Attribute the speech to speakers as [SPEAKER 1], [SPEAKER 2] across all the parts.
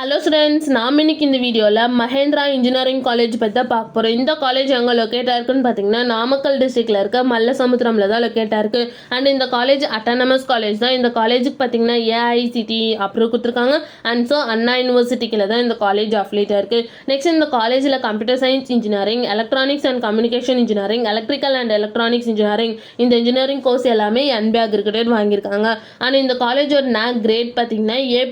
[SPEAKER 1] Hello students, நாம் இன்னைக்கு இந்த வீடியோவில் மகேந்திரா இன்ஜினியரிங் காலேஜ் பற்றி தான் பார்க்க போகிறோம். இந்த காலேஜ் எங்கே லொக்கேட்டாக இருக்குன்னு பார்த்தீங்கன்னா நாமக்கல் டிஸ்ட்ரிக்டில் இருக்க மல்லசமுத்திரமில் தான் லொக்கேட்டாக இருக்குது. அண்ட் இந்த காலேஜ் அட்டானமஸ் காலேஜ் தான். இந்த காலேஜுக்கு பார்த்தீங்கன்னா ஏஐசிடி அப்ரூவ் கொடுத்துருக்காங்க. அண்ட் ஸோ அண்ணா யூனிவர்சிட்டிக்கில் தான் இந்த காலேஜ் அஃபிலியேட்டாக இருக்குது. நெக்ஸ்ட் இந்த காலேஜில் computer science engineering, electronics and communication engineering, electrical and electronics engineering, இந்த இன்ஜினியரிங் கோர்ஸ் எல்லாமே என்பிஏ கிரேட் வாங்கியிருக்காங்க. அண்ட் இந்த காலேஜோட NAC கிரேட் பார்த்தீங்கன்னா A++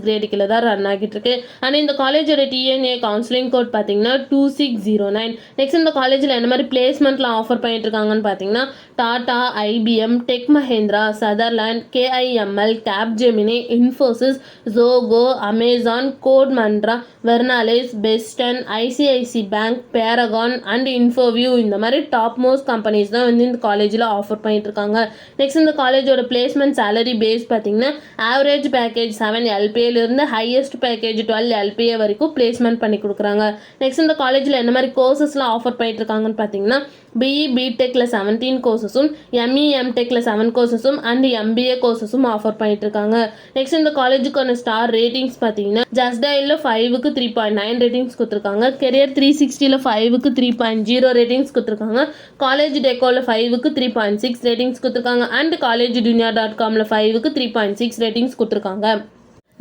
[SPEAKER 1] கிரேடுக்கில் தான் ரன் ஆகிட்டு இருக்கு. அண்ட் இந்த காலேஜோட டிஎன்ஏ கவுன்சிலிங் கோட் பார்த்தீங்கன்னா 2609. நெக்ஸ்ட் இந்த காலேஜில் என்ன மாதிரி பிளேஸ்மெண்ட்லாம் ஆஃபர் பண்ணிட்டு இருக்காங்கன்னு பார்த்தீங்கன்னா Tata, IBM, Tech Mahindra, Sutherland, KIML, Capgemini, Infosys, Zoho, Amazon, Code Mantra, Vernalis, Beston, ICICI bank, Paragon and Infoview இந்த மாதிரி டாப் மோஸ்ட் கம்பெனிஸ் தான் வந்து இந்த காலேஜில் ஆஃபர் பண்ணிட்டு இருக்காங்க. நெக்ஸ்ட் இந்த காலேஜோட பிளேஸ்மெண்ட் சேலரி பேஸ் பார்த்தீங்கன்னா average package 7 LPA highest package 12 LPA வரைக்கும் பிளேஸ்மெண்ட் பண்ணி கொடுக்குறாங்க. நெக்ஸ்ட் இந்த காலேஜில் என்ன மாதிரி கோர்சஸ்லாம் ஆஃபர் பண்ணிட்டு இருக்காங்கன்னு பார்த்தீங்கன்னா பிஇ பிடெக்கில் 17 கோர்சஸும், எம்இ எம்டெக்கில் 7 கோர்சஸும் அண்ட் எம்பிஏ கோர்சஸும் ஆஃபர் பண்ணிட்டு இருக்காங்க. நெக்ஸ்ட் இந்த காலேஜுக்கான ஸ்டார் ரேட்டிங்ஸ் பார்த்தீங்கன்னா ஜஸ்டைலில் 5க்கு 3.9 ரேட்டிங்ஸ் கொடுத்துருக்காங்க. கெரியர் 360ல் 5க்கு 3.0 ரேட்டிங்ஸ் கொடுத்துருக்காங்க. காலேஜ் டெக்கோவில் 5க்கு 3.6 ரேட்டிங்ஸ் கொடுத்துருக்காங்க. அண்ட் காலேஜ் dunia.comல 5க்கு 3.6 ரேட்டிங்ஸ் கொடுத்துருக்காங்க.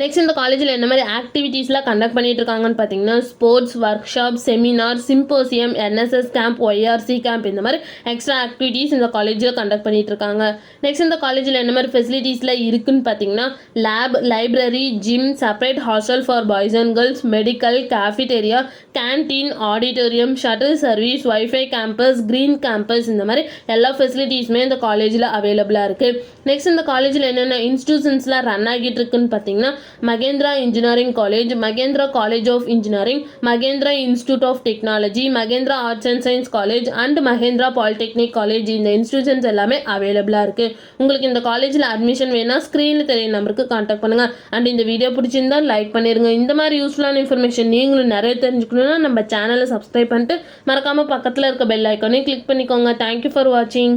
[SPEAKER 1] நெக்ஸ்ட் இந்த காலேஜில் என்ன மாதிரி ஆக்டிவிட்டீஸ்லாம் கண்டக்ட் பண்ணிட்டு இருக்காங்கன்னு பார்த்தீங்கன்னா sports, workshop, seminar, symposium, NSS camp, ORC camp இந்த மாதிரி எக்ஸ்ட்ரா ஆக்டிவிட்டீஸ் இந்த காலேஜில் கண்டக்ட் பண்ணிட்டு இருக்காங்க. நெக்ஸ்ட் இந்த காலேஜில் என்ன மாதிரி ஃபெசிலிட்டிஸ்லாம் இருக்குன்னு பார்த்தீங்கன்னா lab, library, gym, separate hostel for boys and girls, medical, cafeteria, canteen, auditorium, shuttle service, wifi campus, green campus இந்த மாதிரி எல்லா ஃபெசிலிட்டிஸுமே இந்த காலேஜில் அவைலபிளாக இருக்குது. நெக்ஸ்ட் இந்த காலேஜில் என்னென்ன இன்ஸ்டியூஷன்ஸ்லாம் ரன் ஆகிட்டு இருக்குன்னு பார்த்தீங்கன்னா Mahendra engineering college, Mahendra college of engineering, Mahendra institute of technology, Mahendra arts and science college and Mahendra polytechnic college இந்த இன்ஸ்டியூஷன்ஸ் எல்லாமே அவைலபிளாக இருக்குது. உங்களுக்கு இந்த காலேஜில் அட்மிஷன் வேணா ஸ்க்ரீனில் தெரிய நம்பருக்கு கான்டாக்ட் பண்ணுங்கள். அண்ட் இந்த வீடியோ பிடிச்சிருந்தா லைக் பண்ணிடுங்க. இந்த மாதிரி யூஸ்ஃபுல்லான இன்ஃபர்மேஷன் நீங்களும் நிறைய தெரிஞ்சுக்கணுன்னா நம்ம சேனலை சப்ஸ்கிரைப் பண்ணிட்டு மறக்காமல் பக்கத்தில் இருக்க பெல் ஐக்கானே கிளிக் பண்ணிக்கோங்க. தேங்க்யூ ஃபார் வாட்சிங்.